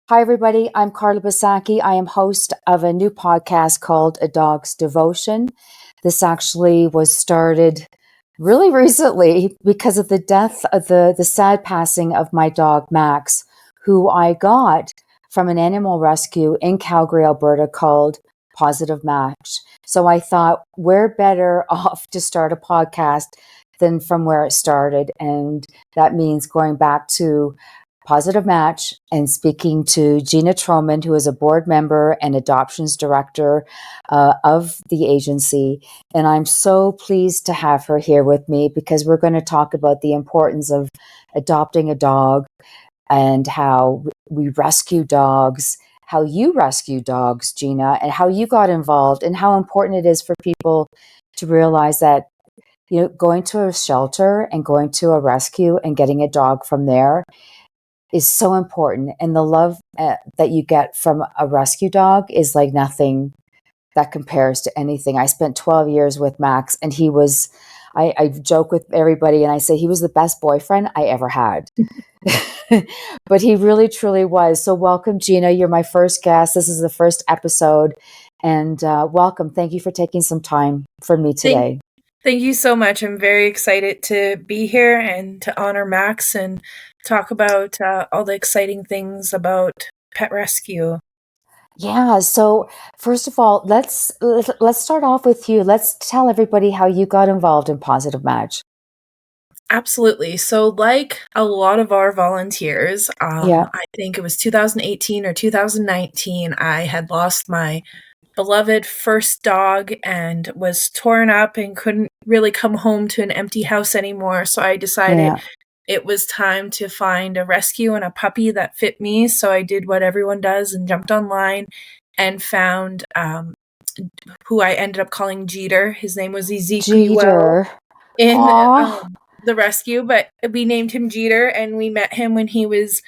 Hi, everybody. I'm Carla Basaki. I am host of a new podcast called A Dog's Devotion. This actually was started really recently because of the death of the sad passing of my dog, Max, who I got from an animal rescue in Calgary, Alberta called Pawsitive Match. So I thought we're better off to start a podcast than from where it started. And that means going back to Pawsitive Match and speaking to Gina Troman, who is a board member and adoptions director of the agency. And I'm so pleased to have her here with me because we're going to talk about the importance of adopting a dog and how we rescue dogs, how you rescue dogs, Gina, and how you got involved and how important it is for people to realize that, going to a shelter and going to a rescue and getting a dog from there is so important. And the love that you get from a rescue dog is like nothing that compares to anything. I spent 12 years with Max, and I joke with everybody and I say he was the best boyfriend I ever had. But he really, truly was. So welcome, Gina. You're my first guest. This is the first episode. And welcome. Thank you for taking some time for me today. Thank you so much. I'm very excited to be here and to honor Max and talk about all the exciting things about pet rescue. Yeah. So first of all, let's start off with you. Let's tell everybody how you got involved in Pawsitive Match. Absolutely. So like a lot of our volunteers, Yeah. I think it was 2018 or 2019, I had lost my beloved first dog and was torn up and couldn't really come home to an empty house anymore. So I decided it was time to find a rescue and a puppy that fit me. So I did what everyone does and jumped online and found who I ended up calling Jeter. His name was Ezekiel in the rescue, but we named him Jeter, and we met him when he was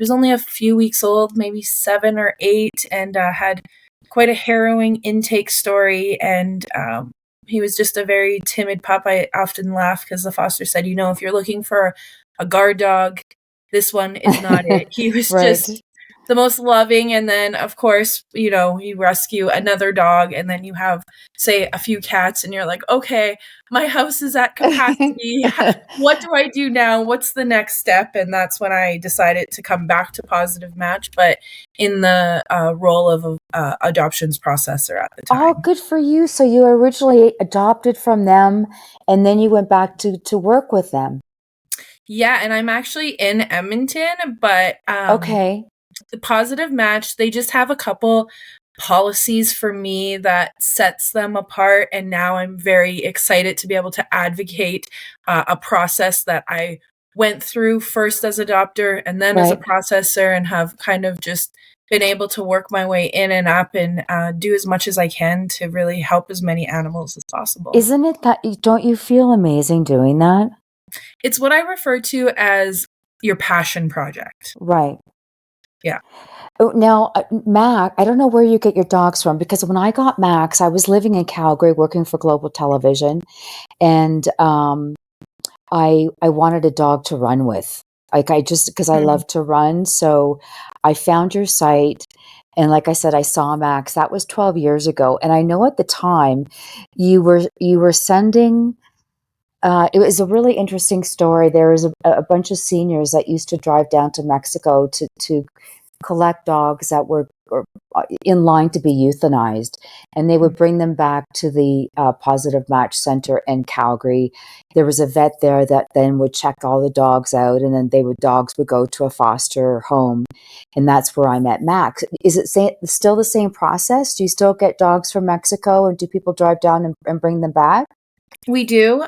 only a few weeks old, maybe 7 or 8, and had quite a harrowing intake story. And he was just a very timid pup. I often laugh because the foster said, if you're looking for a guard dog, this one is not it. He was just the most loving. And then, of course, you rescue another dog, and then you have, say, a few cats, and you're like, okay, my house is at capacity. What do I do now? What's the next step? And that's when I decided to come back to Pawsitive Match, but in the role of adoptions processor at the time. Oh, good for you. So you originally adopted from them, and then you went back to work with them. Yeah, and I'm actually in Edmonton, but okay. The Pawsitive Match, they just have a couple policies for me that sets them apart, and now I'm very excited to be able to advocate a process that I went through first as adopter and then as a processor, and have kind of just been able to work my way in and up and do as much as I can to really help as many animals as possible. Isn't it that, don't you feel amazing doing that? It's what I refer to as your passion project. Right. Yeah. Now, Mac, I don't know where you get your dogs from, because when I got Max, I was living in Calgary working for Global Television, and I wanted a dog to run with. Because I love to run. So I found your site, and like I said, I saw Max. That was 12 years ago. And I know at the time you were sending, it was a really interesting story. There was a bunch of seniors that used to drive down to Mexico to collect dogs that were in line to be euthanized, and they would bring them back to the Pawsitive Match Center in Calgary. There was a vet there that then would check all the dogs out, and then dogs would go to a foster home, and that's where I met Max. Is it still the same process? Do you still get dogs from Mexico, and do people drive down and bring them back? We do.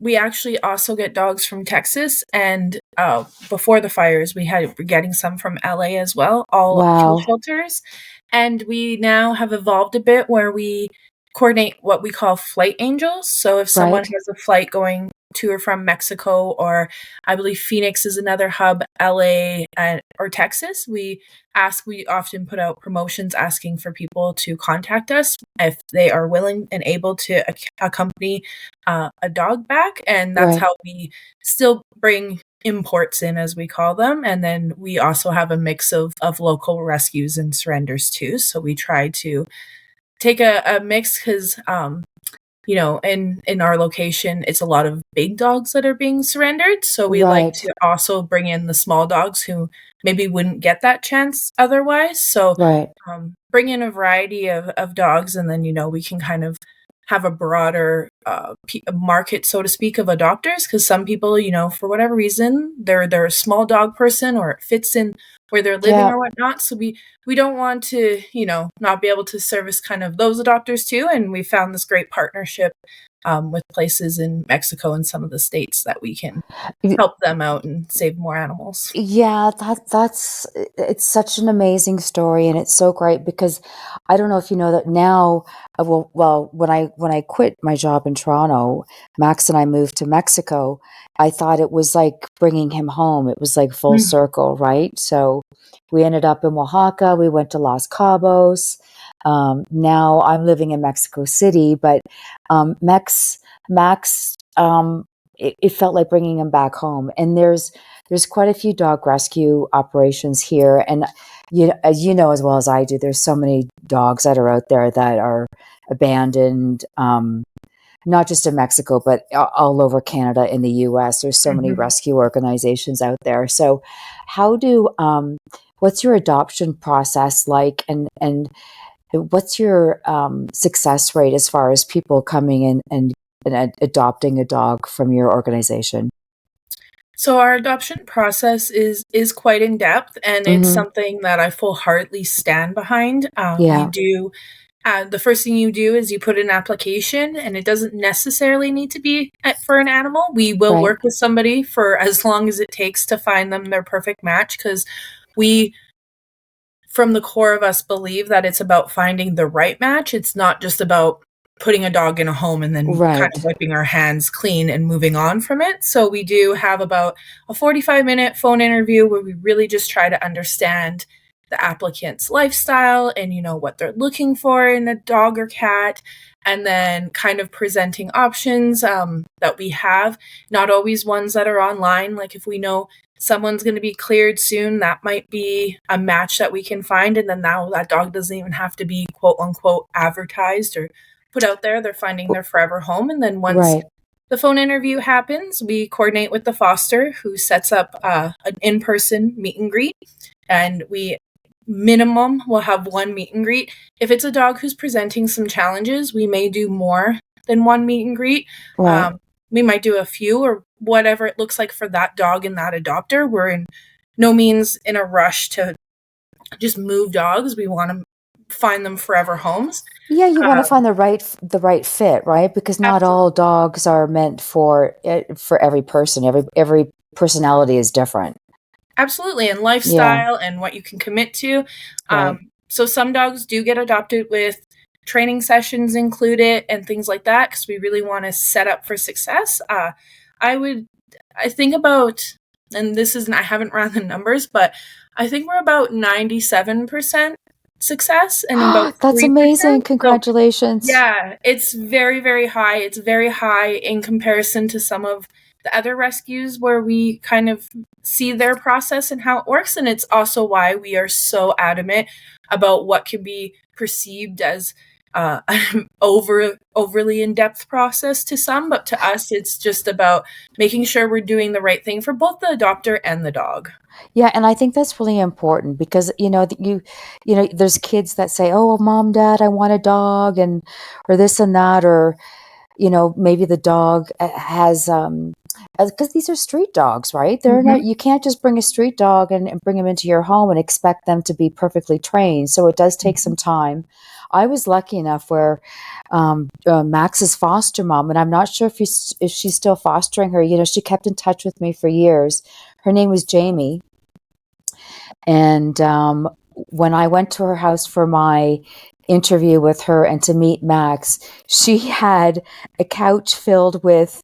We actually also get dogs from Texas, and before the fires, we're getting some from LA as well, all kill shelters. And we now have evolved a bit where we coordinate what we call flight angels. So if someone has a flight going to or from Mexico, or I believe Phoenix is another hub, LA, or Texas. We often put out promotions asking for people to contact us if they are willing and able to accompany a dog back. And that's Right. how we still bring imports in, as we call them. And then we also have a mix of local rescues and surrenders too. So we try to take a mix because in our location, it's a lot of big dogs that are being surrendered. So we like Right. to also bring in the small dogs who maybe wouldn't get that chance otherwise. So Right. bring in a variety of dogs, and then we can kind of have a broader market, so to speak, of adopters. Because some people, for whatever reason, they're a small dog person, or it fits in where they're living Yeah. or whatnot. So we don't want to, not be able to service kind of those adopters too. And we found this great partnership with places in Mexico and some of the states that we can help them out and save more animals. Yeah, that's it's such an amazing story, and it's so great because I don't know if you know that now. Well, when I quit my job in Toronto, Max and I moved to Mexico. I thought it was like bringing him home. It was like full Mm. circle, right? So we ended up in Oaxaca. We went to Los Cabos. Now I'm living in Mexico City, but Max, it felt like bringing him back home. And there's quite a few dog rescue operations here, and as you know as well as I do, there's so many dogs that are out there that are abandoned, not just in Mexico, but all over Canada and the U.S. There's so many Mhm. rescue organizations out there. So, how do what's your adoption process like, and what's your success rate as far as people coming in and adopting a dog from your organization? So our adoption process is quite in depth, and it's Hmm. something that I full-heartedly stand behind. We Yeah. do the first thing you do is you put an application, and it doesn't necessarily need to be for an animal. We will Right. work with somebody for as long as it takes to find them their perfect match, because we, from the core of us, believe that it's about finding the right match. It's not just about putting a dog in a home and then kind of Right. wiping our hands clean and moving on from it. So we do have about a 45-minute phone interview where we really just try to understand the applicant's lifestyle and what they're looking for in a dog or cat, and then kind of presenting options that we have, not always ones that are online. Like if we know someone's going to be cleared soon, that might be a match that we can find, and then now that dog doesn't even have to be quote unquote advertised or put out there. They're finding their forever home. And then once Right. the phone interview happens, we coordinate with the foster, who sets up an in-person meet and greet, and we minimum will have one meet and greet. If it's a dog who's presenting some challenges, we may do more than one meet and greet. Right. We might do a few, or whatever it looks like for that dog and that adopter. We're in no means in a rush to just move dogs. We want to find them forever homes. Yeah, you want to Um, find the right fit, right? Because not all Absolutely. dogs are meant for every person. Every personality is different. Absolutely, and Yeah. lifestyle and what you can commit to. Right. So some dogs do get adopted with training sessions included and things like that, because we really want to set up for success. I would, I think about, and this isn't, I haven't run the numbers, but I think we're about 97% success and about That's amazing. 3%. So Congratulations. yeah, it's very, very high. It's very high in comparison to some of the other rescues where we kind of see their process and how it works. And it's also why we are so adamant about what can be perceived as overly in-depth process to some, but to us, it's just about making sure we're doing the right thing for both the adopter and the dog. Yeah, and I think that's really important because there's kids that say, "Oh, well, mom, dad, I want a dog," and or this and that, or maybe the dog has because these are street dogs, right? They're not, Hmm. you can't just bring a street dog and bring them into your home and expect them to be perfectly trained. So it does take some time. I was lucky enough where Max's foster mom, and I'm not sure if she's still fostering her. She kept in touch with me for years. Her name was Jamie, and when I went to her house for my interview with her and to meet Max, she had a couch filled with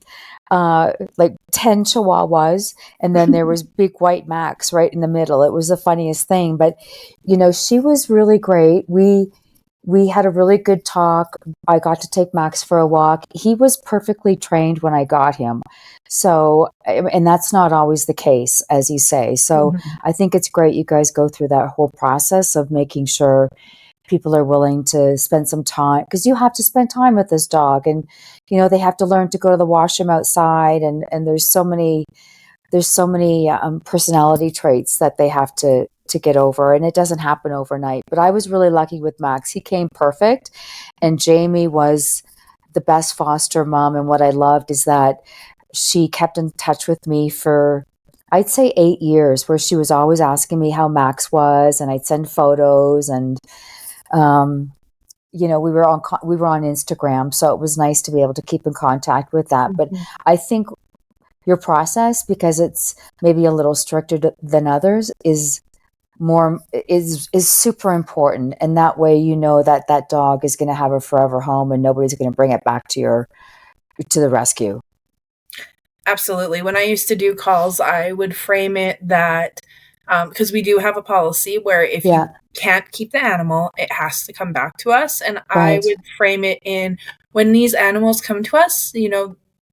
like 10 chihuahuas, and then there was big white Max right in the middle. It was the funniest thing, but she was really great. We had a really good talk. I got to take Max for a walk. He was perfectly trained when I got him. So, and that's not always the case, as you say. So Mhm. I think it's great you guys go through that whole process of making sure people are willing to spend some time, because you have to spend time with this dog, and they have to learn to go to the washroom outside, and there's so many personality traits that they have to get over, and it doesn't happen overnight. But I was really lucky with Max. He came perfect, and Jamie was the best foster mom. And what I loved is that she kept in touch with me for, I'd say, 8 years, where she was always asking me how Max was, and I'd send photos, and we were on Instagram, so it was nice to be able to keep in contact with that. But Mhm. I think your process, because it's maybe a little stricter than others, is super important, and that way that dog is going to have a forever home, and nobody's going to bring it back to the rescue. Absolutely. When I used to do calls, I would frame it that because we do have a policy where if Yeah, you can't keep the animal, it has to come back to us. And I right. would frame it in when these animals come to us,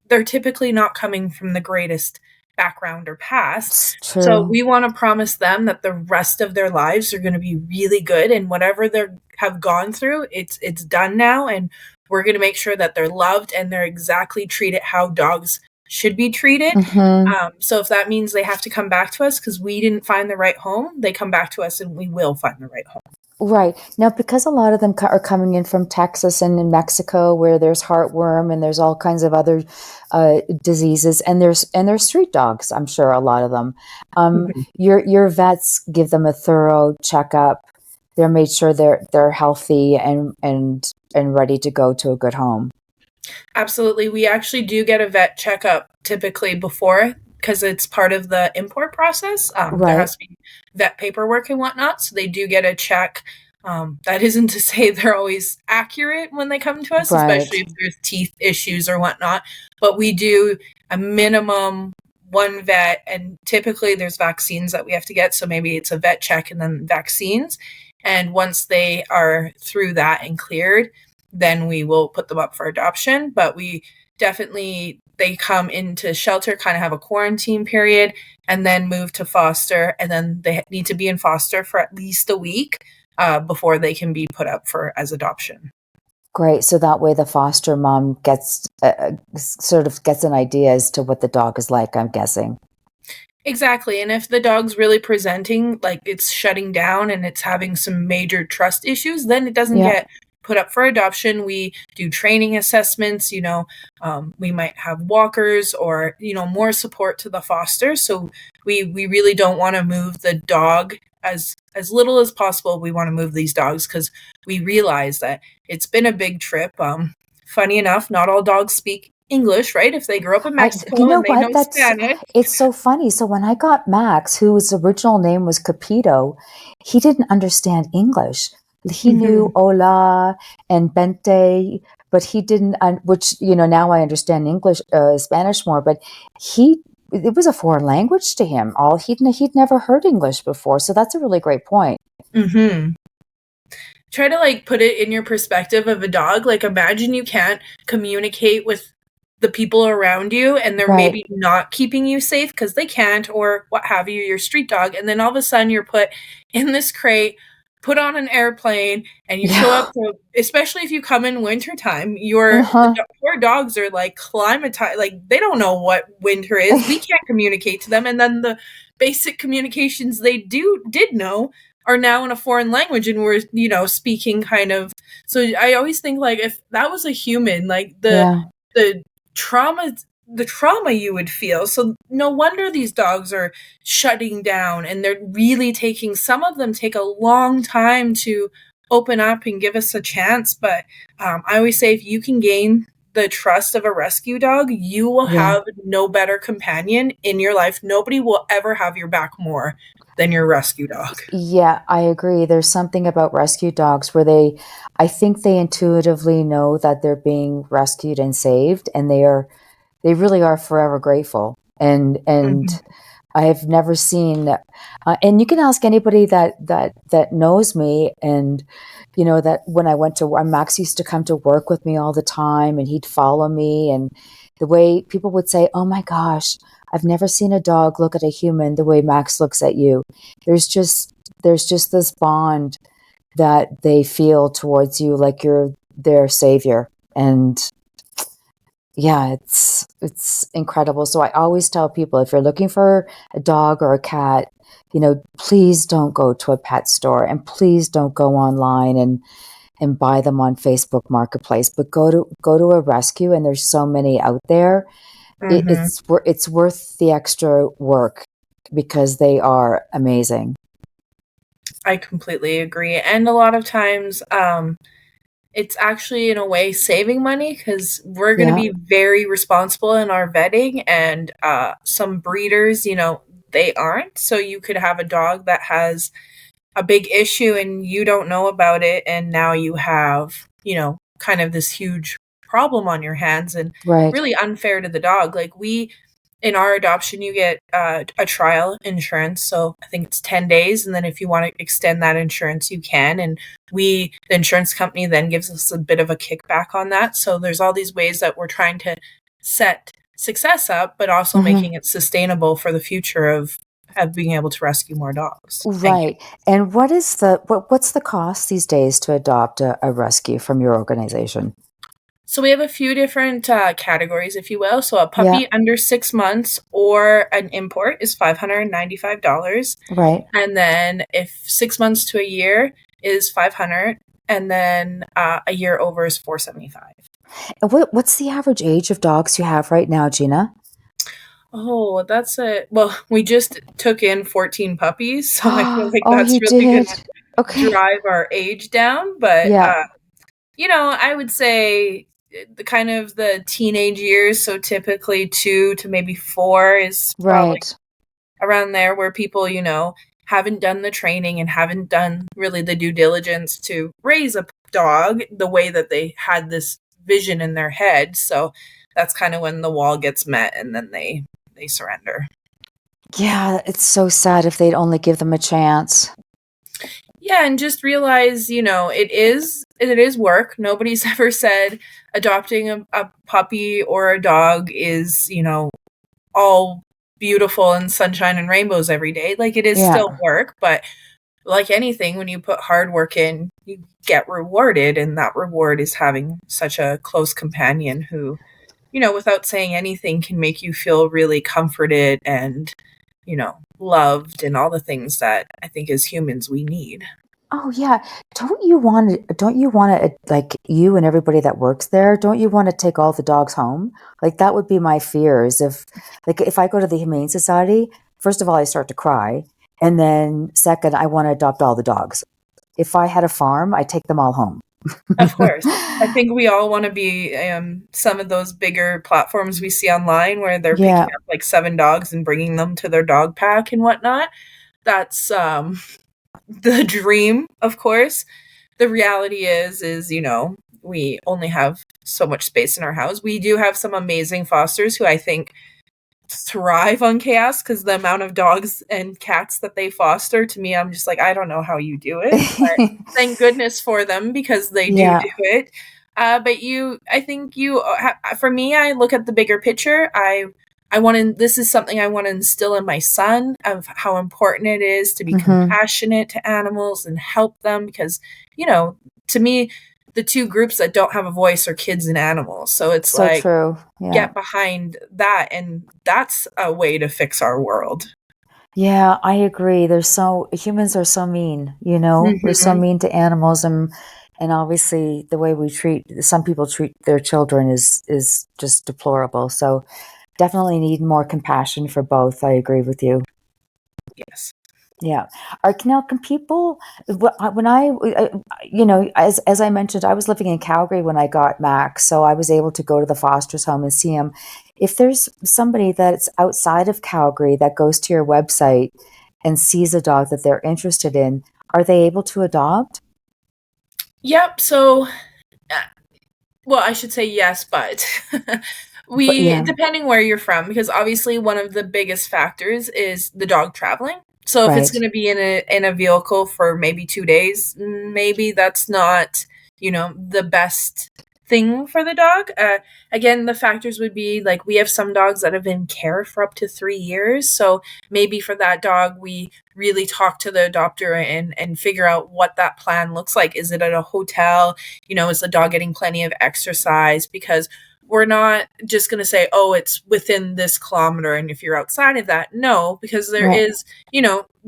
they're typically not coming from the greatest background or past. It's So true. we want to promise them that the rest of their lives are going to be really good, and whatever they have gone through, it's done now, and we're going to make sure that they're loved and they're exactly treated how dogs should be treated. Hmm. So if that means they have to come back to us because we didn't find the right home, they come back to us and we will find the right home. Right. Now, because a lot of them are coming in from Texas and in Mexico, where there's heartworm and there's all kinds of other diseases, and there's street dogs, I'm sure, a lot of them. Your vets give them a thorough checkup. They're made sure they're healthy and ready to go to a good home. Absolutely. We actually do get a vet checkup typically before because it's part of the import process. There Right. has to be vet paperwork and whatnot. So they do get a check. That isn't to say they're always accurate when they come to us, Right. especially if there's teeth issues or whatnot. But we do a minimum one vet, and typically there's vaccines that we have to get. So maybe it's a vet check and then vaccines. And once they are through that and cleared, then we will put them up for adoption. But we definitely, they come into shelter, kind of have a quarantine period, and then move to foster. And then they need to be in foster for at least a week before they can be put up for as adoption. Great. So that way the foster mom gets sort of gets an idea as to what the dog is like, I'm guessing. Exactly. And if the dog's really presenting like it's shutting down and it's having some major trust issues, then it doesn't Yeah. get put up for adoption. We do training assessments, we might have walkers or, more support to the foster. So we really don't want to move the dog as little as possible. We want to move these dogs because we realize that it's been a big trip. Funny enough, not all dogs speak English, right? If they grew up in You Mexico know and they what? know Spanish. It's so funny. So when I got Max, whose original name was Capito, he didn't understand English. He knew hola and bente, but he didn't, which, now I understand English, Spanish more, but it was a foreign language to him. He'd never heard English before. So that's a really great point. hmm Try to put it in your perspective of a dog. Like imagine you can't communicate with the people around you and they're Right. maybe not keeping you safe because they can't or what have you, your street dog, and then all of a sudden you're put in this crate, put on an airplane, and you show up Yeah. to, especially if you come in wintertime, Uh-huh. poor dogs are like climatized, like they don't know what winter is. We can't communicate to them, and then the basic communications they did know are now in a foreign language and we're speaking kind of. So I always think like if that was a human, like Yeah. the trauma the trauma you would feel. So no wonder these dogs are shutting down, and they're really taking, some of them take a long time to open up and give us a chance. But I always say if you can gain the trust of a rescue dog, you will Yeah. have no better companion in your life. Nobody will ever have your back more than your rescue dog. Yeah, I agree. There's something about rescue dogs where I think they intuitively know that they're being rescued and saved, and they are they really are forever grateful. And Mhm. I have never seen, and you can ask anybody that knows me, and you know that when I went to, Max used to come to work with me all the time, and he'd follow me, and the way people would say, "Oh my gosh, I've never seen a dog look at a human the way Max looks at you." There's just there's just this bond that they feel towards you, like you're their savior, and yeah, it's incredible. So I always tell people, if you're looking for a dog or a cat, you know, please don't go to a pet store, and please don't go online and buy them on Facebook Marketplace, but go to a rescue, and there's so many out there. Mhm. It's worth the extra work because they are amazing. I completely agree. And a lot of times, it's actually in a way saving money because we're going to Yeah, be very responsible in our vetting, and some breeders, they aren't. So you could have a dog that has a big issue and you don't know about it, and now you have, kind of this huge problem on your hands, and right. really unfair to the dog. Like, we in our adoption, you get a trial insurance, so I think it's 10 days, and then if you want to extend that insurance, you can. And the insurance company then gives us a bit of a kickback on that. So there's all these ways that we're trying to set success up, but also Hmm. making it sustainable for the future of being able to rescue more dogs and Right. cats. And what's the cost these days to adopt a rescue from your organization? So we have a few different categories, if you will. So a Yeah, puppy under 6 months or an import is $595. right. And then if 6 months to a year is 500, and then a year over is 475. And what's the average age of dogs you have right now, Gina? Oh, that's a well, we just took in 14 puppies, so I feel like Oh, that's you really did. gonna Okay. drive our age down. But Yeah, I would say the kind of the teenage years, so typically 2 to maybe 4 is probably right. around there, where people, haven't done the training and haven't done really the due diligence to raise a dog the way that they had this vision in their head. So that's kind of when the wall gets met, and then they surrender. Yeah, it's so sad if they'd only give them a chance. Yeah, and just realize, it is work. Nobody's ever said adopting a puppy or a dog is, all beautiful and sunshine and rainbows every day. Like, it is Yeah. still work, but like anything, when you put hard work in, you get rewarded, and that reward is having such a close companion who, without saying anything, can make you feel really comforted and, loved, and all the things that I think as humans we need. Oh yeah. Don't you want to, like, you and everybody that works there, don't you want to take all the dogs home? Like, that would be my fears if I go to the Humane Society, first of all I start to cry, and then second I want to adopt all the dogs. If I had a farm, I'd take them all home. Of course. I think we all want to be some of those bigger platforms we see online where they're picking Yeah. up like 7 dogs and bringing them to their dog pack and whatnot. That's the dream, of course. The reality is, we only have so much space in our house. We do have some amazing fosters who I think thrive on chaos, because the amount of dogs and cats that they foster, to me, I'm just like, I don't know how you do it, but thank goodness for them, because they do Yeah. it. But I think for me, I look at the bigger picture. I want to, this is something I want to instill in my son, of how important it is to be Hmm. compassionate to animals and help them, because, to me, the two groups that don't have a voice are kids and animals. So it's So like, true. Yeah. get behind that, and that's a way to fix our world. Yeah, I agree. Humans are so mean, you know? We're so Mhm. mean to animals, and obviously the way some people treat their children is just deplorable. So definitely need more compassion for both. I agree with you. Yes. Yeah. Can people, when you know, as I mentioned, I was living in Calgary when I got Max, so I was able to go to the foster's home and see him. If there's somebody that's outside of Calgary that goes to your website and sees a dog that they're interested in, are they able to adopt? Yep. So, uh, well, I should say yes, but But We yeah, depending where you're from, because obviously one of the biggest factors is the dog traveling. So if it's right, gonna be in a vehicle for maybe 2 days, maybe that's not, the best thing for the dog. Again, the factors would be, like, we have some dogs that have been in care for up to 3 years, so maybe for that dog, we really talk to the adopter and figure out what that plan looks like. Is it at a hotel? Is the dog getting plenty of exercise? Because we're not just going to say, oh, it's within this kilometer. And if you're outside of that, no, because there right, is,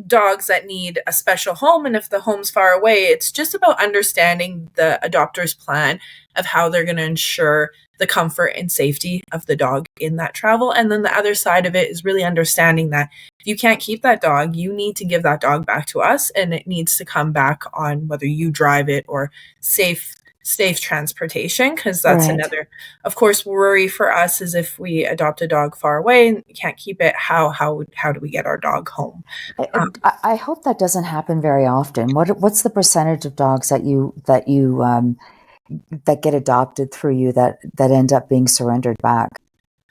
dogs that need a special home. And if the home's far away, it's just about understanding the adopter's plan of how they're going to ensure the comfort and safety of the dog in that travel. And then the other side of it is really understanding that if you can't keep that dog, you need to give that dog back to us, and it needs to come back on whether you drive it or safe transportation, because that's right. another, of course, worry for us, is if we adopt a dog far away and can't keep it, how do we get our dog home? I hope that doesn't happen very often. What's the percentage of dogs that get adopted through you that end up being surrendered back?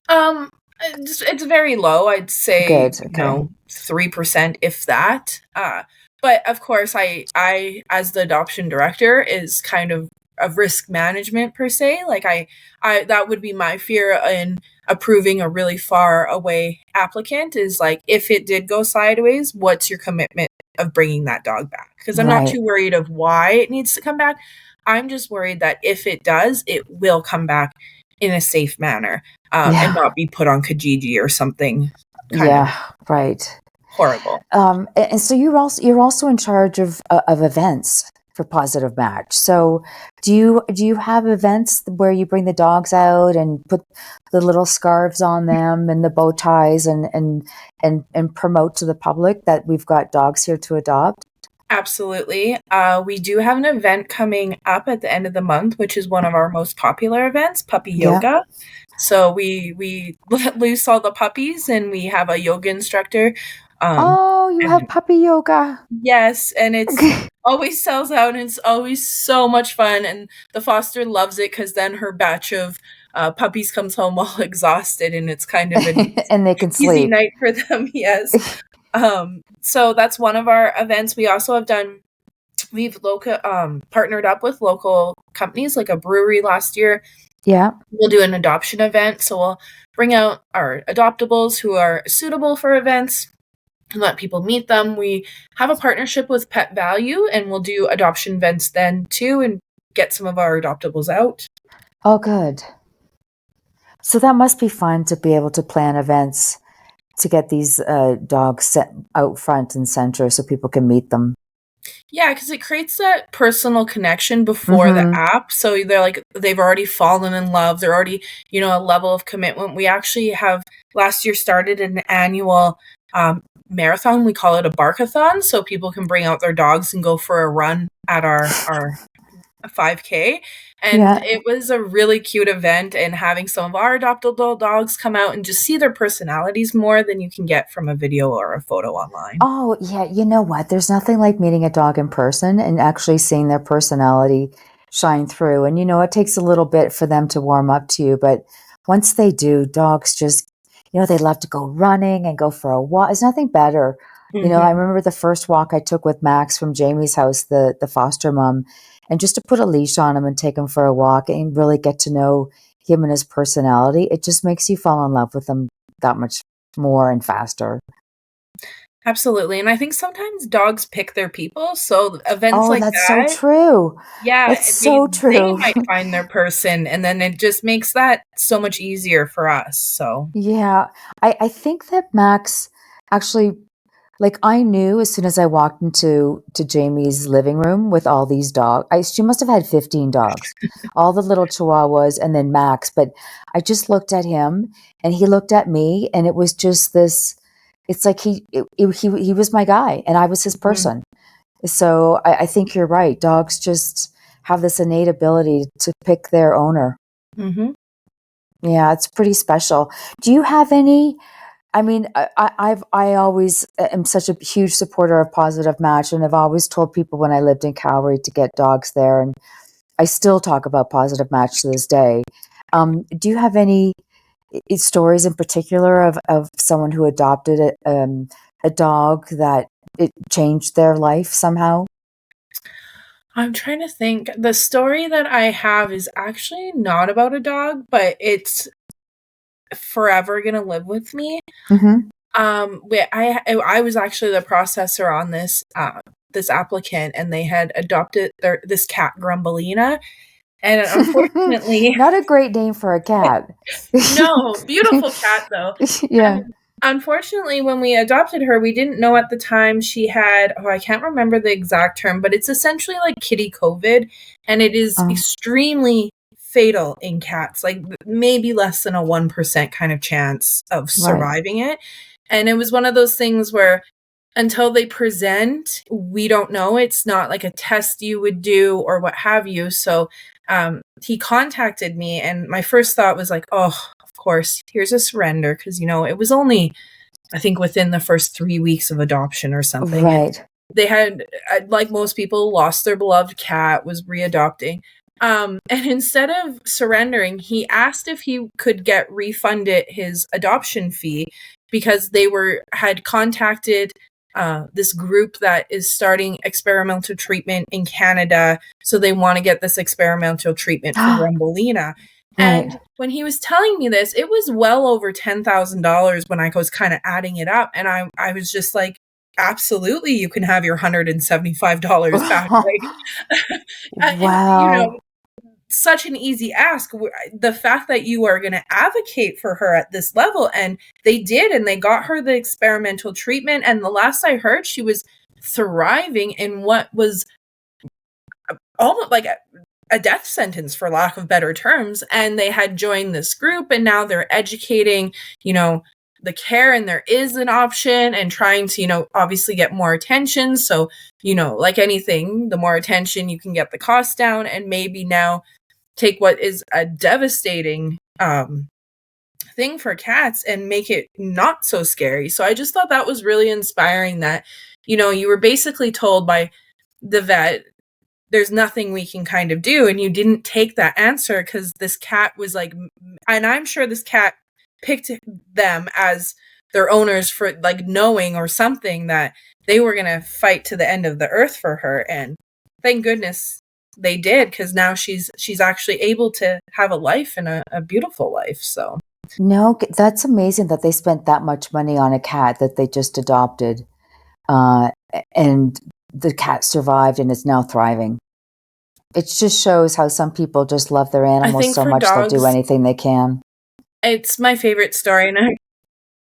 Um, it's very low. I'd say, Good. Okay. 3%, if that. But of course, I as the adoption director is kind of risk management per se. Like, I that would be my fear in approving a really far away applicant, is like, if it did go sideways, what's your commitment of bringing that dog back? Because I'm not Right. too worried of why it needs to come back. I'm just worried that if it does, it will come back in a safe manner, and Yeah. not be put on Kijiji or something kind of Yeah. Right. horrible. And so you're also in charge of events for Positive Match. So do you have events where you bring the dogs out and put the little scarves on them and the bow ties and promote to the public that we've got dogs here to adopt? Absolutely. We do have an event coming up at the end of the month, which is one of our most popular events, puppy Yeah. yoga. So we let loose all the puppies, and we have a yoga instructor. Oh, you have And puppy yoga. yes, and it's always sells out, and it's always so much fun. And the foster loves it, because then her batch of puppies comes home all exhausted, and it's kind of an And they can easy sleep. night for them. Yes. So that's one of our events. We also have done we've local partnered up with local companies, like a brewery last year. Yeah. We'll do an adoption event, so we'll bring out our adoptables who are suitable for events and let people meet them. We have a partnership with Pet Value, and we'll do adoption events then too, and get some of our adoptables out. Oh, good. So that must be fun to be able to plan events to get these dogs set out front and center so people can meet them. Yeah, because it creates that personal connection before the Mm-hmm. app. So they're like, they've already fallen in love. They're already, a level of commitment. We actually have last year started an annual marathon. We call it a barkathon. So people can bring out their dogs and go for a run at our 5K. And Yeah. it was a really cute event, and having some of our adoptable dogs come out and just see their personalities more than you can get from a video or a photo online. Oh, yeah. You know what? There's nothing like meeting a dog in person and actually seeing their personality shine through. And it takes a little bit for them to warm up to you, but once they do, dogs just, they love to go running and go for a walk. There's nothing better. I Hmm. remember the first walk I took with Max from Jamie's house, the foster mom, and just to put a leash on him and take him for a walk and really get to know him and his personality, it just makes you fall in love with him that much more and faster. Absolutely. And I think sometimes dogs pick their people. So events Oh, like that's so that, true. yeah, That's they so they true. might find their person, and then it just makes that so much easier for us. So Yeah. I think that Max actually, like, I knew as soon as I walked into Jamie's living room with all these dogs. She must have had 15 dogs, all the little chihuahuas and then Max. But I just looked at him and he looked at me, and it was just this. It's like he was my guy and I was his mhm, person. So I think you're right. Dogs just have this innate ability to pick their owner. mhm. Yeah, it's pretty special. Do you have any? I mean, I always am such a huge supporter of Positive Match, and I've always told people when I lived in Calgary to get dogs there, and I still talk about Positive Match to this day. Do you have any? stories in particular of someone who adopted a dog that it changed their life somehow? I'm trying to think. The story that I have is actually not about a dog, but it's forever gonna live with me. Mm-hmm. I was actually the processor on this applicant, and they had adopted this cat Grumbelina, and unfortunately, Not a great name for a cat. no, beautiful cat though. Yeah. And unfortunately, when we adopted her, we didn't know at the time she had, I can't remember the exact term, but it's essentially like kitty COVID, and it is Oh, extremely fatal in cats, like maybe less than a 1% kind of chance of right. surviving it. And it was one of those things where until they present, we don't know. It's not like a test you would do or what have you. So he contacted me, and my first thought was like, oh, of course, here's a surrender. Because, it was only, I think, within the first 3 weeks of adoption or something. And Right. they had, like most people, lost their beloved cat, was readopting. And instead of surrendering, he asked if he could get refunded his adoption fee because they had contacted this group that is starting experimental treatment in Canada. So they want to get this experimental treatment for Grumbelina. Right. And when he was telling me this, it was well over $10,000 when I was kind of adding it up. And I was just like, absolutely, you can have your $175 back. Like, and, Wow. such an easy ask. The fact that you are going to advocate for her at this level, and they did, and they got her the experimental treatment. And the last I heard, she was thriving in what was almost like a death sentence, for lack of better terms. And they had joined this group, and now they're educating, the care, and there is an option, and trying to, obviously get more attention. So, like anything, the more attention you can get the cost down, and maybe now take what is a devastating thing for cats and make it not so scary. So I just thought that was really inspiring that, you were basically told by the vet, there's nothing we can kind of do. And you didn't take that answer because this cat was like, and I'm sure this cat picked them as their owners for like knowing or something that they were going to fight to the end of the earth for her. And thank goodness they did, because now she's actually able to have a life, and a beautiful life. So No, that's amazing that they spent that much money on a cat that they just adopted. Uh, and the cat survived and is now thriving. It just shows how some people just love their I animals think so for much they'll do dogs, anything they can. it's my favorite story. And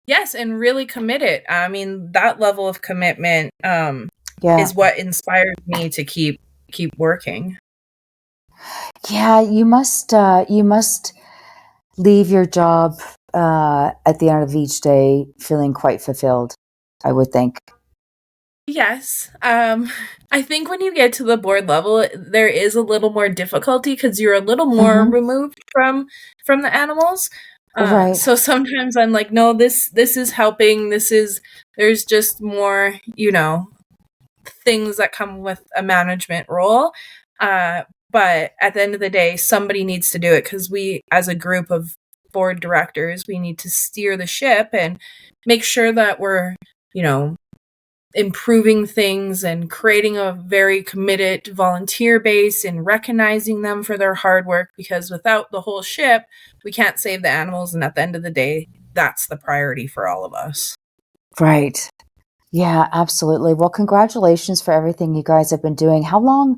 yes, and really committed. I mean, that level of commitment Yeah. is what inspires me to keep working. Yeah, you must leave your job at the end of each day feeling quite fulfilled, I would think. Yes. I think when you get to the board level, there is a little more difficulty because you're a little more Hmm. removed from the animals. Right. So sometimes I'm like, no, this is helping. There's just more, things that come with a management role. But at the end of the day, somebody needs to do it, because we, as a group of board directors, we need to steer the ship and make sure that we're, you know, improving things and creating a very committed volunteer base and recognizing them for their hard work, because without the whole ship, we can't save the animals. And at the end of the day, that's the priority for all of us. Right. Yeah, absolutely. Well, congratulations for everything you guys have been doing. How long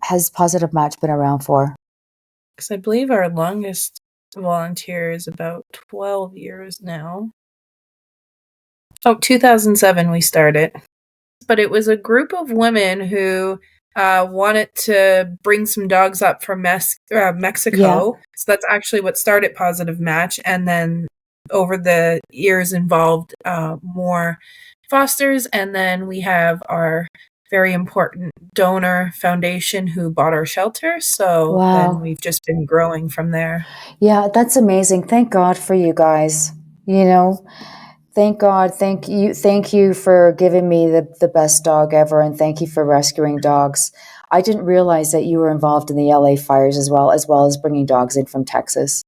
has Positive Match been around for? Because I believe our longest volunteer is about 12 years now. Oh, 2007 we started. But it was a group of women who wanted to bring some dogs up from Yeah. Mexico. So that's actually what started Positive Match. And then over the years involved more fosters. And then we have our very important donor foundation who bought our shelter. So then Wow. we've just been growing from there. Yeah, that's amazing. Thank God for you guys. You know, thank God. Thank you for giving me the best dog ever, and thank you for rescuing dogs. I didn't realize that you were involved in the LA fires as well as bringing dogs in from Texas.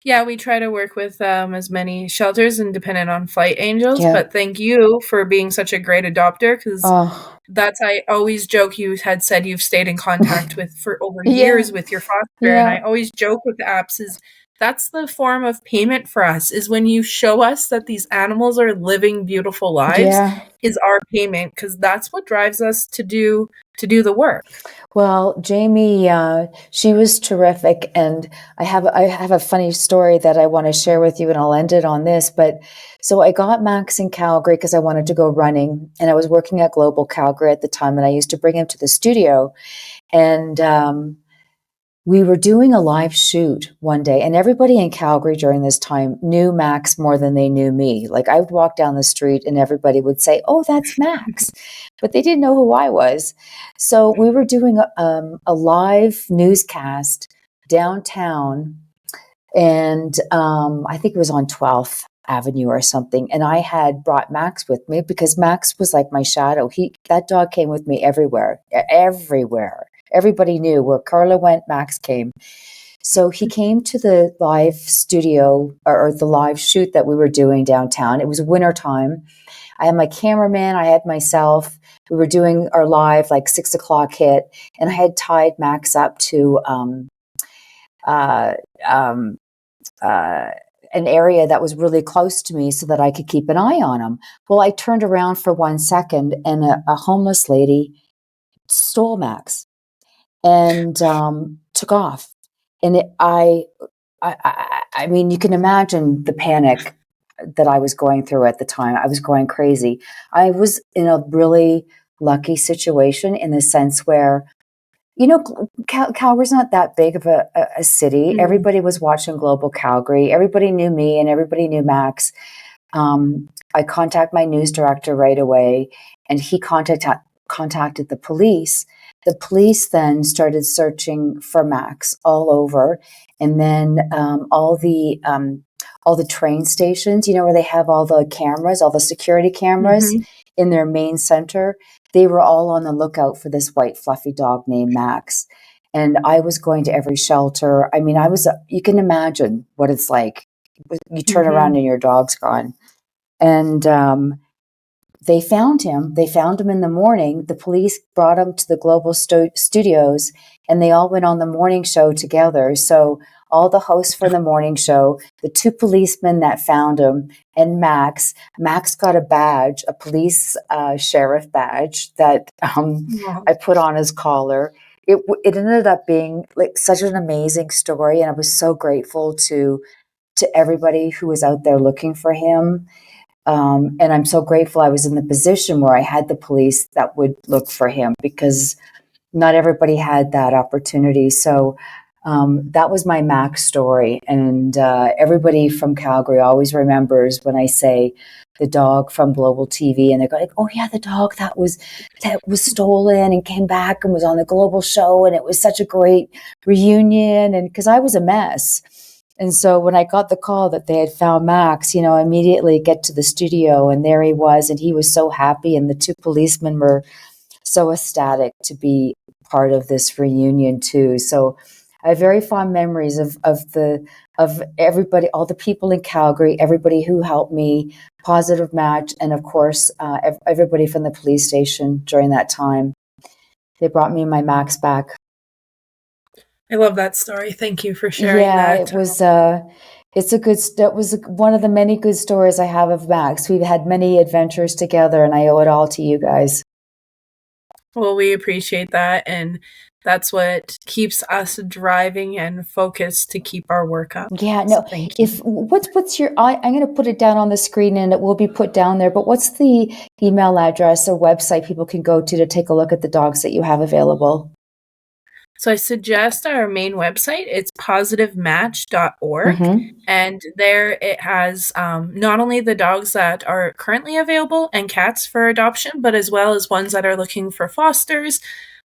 Yeah, we try to work with as many shelters and dependent on Flight Angels, Yeah. but thank you for being such a great adopter, because Oh, that's, I always joke, you had said you've stayed in contact with for over yeah. years with your foster, and Yeah. I always joke with the apps is that's the form of payment for us, is when you show us that these animals are living beautiful lives Yeah. is our payment, because that's what drives us to do the work. Well, Jamie, she was terrific, and I have a funny story that I want to share with you, and I'll end it on this. But so I got Max in Calgary because I wanted to go running, and I was working at Global Calgary at the time, and I used to bring him to the studio, and we were doing a live shoot one day, and everybody in Calgary during this time knew Max more than they knew me. Like I would walk down the street and everybody would say, "Oh, that's Max," but they didn't know who I was. So we were doing a live newscast downtown, and I think it was on 12th Avenue or something. And I had brought Max with me because Max was like my shadow. That dog came with me everywhere, everywhere. Everybody knew where Carla went, Max came. So he came to the live studio or the live shoot that we were doing downtown. It was wintertime. I had my cameraman, I had myself. We were doing our live like 6 o'clock hit, and I had tied Max up to uh, um, uh, an area that was really close to me so that I could keep an eye on him. Well, I turned around for 1 second, and a homeless lady stole Max and took off. And I mean, you can imagine the panic that I was going through at the time. I was going crazy. I was in a really lucky situation in the sense where, Calgary's not that big of a city. Mm. Everybody was watching Global Calgary. Everybody knew me and everybody knew Max. I contacted my news director right away, and he contacted the police. The police then started searching for Max all over, and then all the train stations, where they have all the cameras, all the security cameras Mhm. in their main center. They were all on the lookout for this white fluffy dog named Max. And I was going to every shelter. I mean, you can imagine what it's like. You turn around Mhm. and your dog's gone. And they found him. They found him in the morning. The police brought him to the Global Studios, and they all went on the morning show together. So all the hosts for the morning show, the two policemen that found him, and Max. Max got a badge, a police sheriff badge that Wow. I put on his collar. It ended up being like such an amazing story, and I was so grateful to everybody who was out there looking for him. And I'm so grateful I was in the position where I had the police that would look for him because not everybody had that opportunity. So that was my Max story. And everybody from Calgary always remembers when I say the dog from Global TV, and they're like, "Oh yeah, the dog that was stolen and came back and was on the Global show, and it was such a great reunion." And because I was a mess. And so when I got the call that they had found Max, I immediately get to the studio, and there he was, and he was so happy, and the two policemen were so ecstatic to be part of this reunion too. So I have very fond memories of everybody, all the people in Calgary, everybody who helped me, Pawsitive Match, and of course everybody from the police station during that time. They brought me and my Max back. I love that story. Thank you for sharing Yeah, it that. was. That was one of the many good stories I have of Max. We've had many adventures together, and I owe it all to you guys. Well, we appreciate that, and that's what keeps us driving and focused to keep our work up. Yeah, So no. thank you. What's your? I'm going to put it down on the screen, and it will be put down there. But what's the email address or website people can go to take a look at the dogs that you have available? So I suggest our main website. It's pawsitivematch.org. Mm-hmm. And there it has not only the dogs that are currently available and cats for adoption, but as well as ones that are looking for fosters,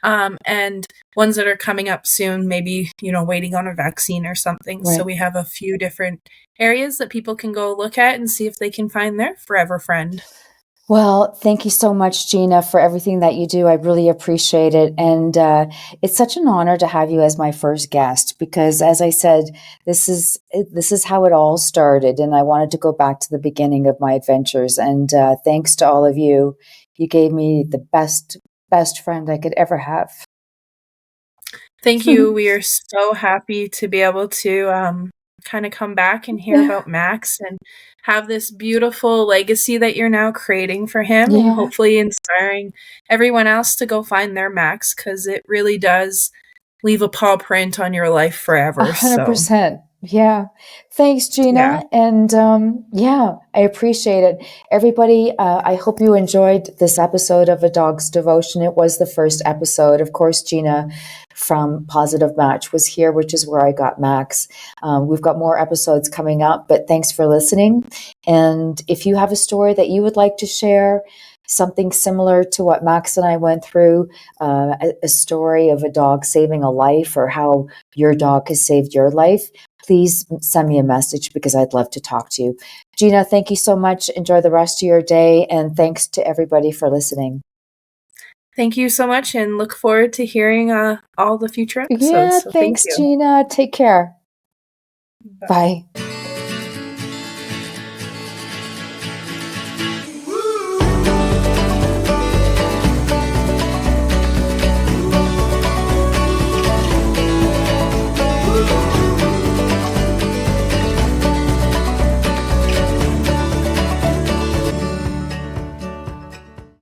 and ones that are coming up soon, maybe, waiting on a vaccine or something. So Right. we have a few different areas that people can go look at and see if they can find their forever friend. Well, thank you so much, Gina, for everything that you do. I really appreciate it. And it's such an honor to have you as my first guest because, as I said, this is how it all started. And I wanted to go back to the beginning of my adventures. And thanks to all of you, you gave me the best friend I could ever have. Thank you. We are so happy to be able to kind of come back and hear Yeah. about Max and have this beautiful legacy that you're now creating for him and Yeah. hopefully inspiring everyone else to go find their Max because it really does leave a paw print on your life forever. So, 100%. Yeah. Thanks, yeah. Gina. And yeah, I appreciate it. Everybody, I hope you enjoyed this episode of A Dog's Devotion. It was the first episode. Of course, Gina from Pawsitive Match was here, which is where I got Max. We've got more episodes coming up, but thanks for listening. And if you have a story that you would like to share, something similar to what Max and I went through, a story of a dog saving a life or how your dog has saved your life, please send me a message because I'd love to talk to you. Gina, thank you so much. Enjoy the rest of your day. And thanks to everybody for listening. Thank you so much and look forward to hearing all the future episodes. Yeah, So, thank thanks, you. Gina. Take care. Bye. Bye.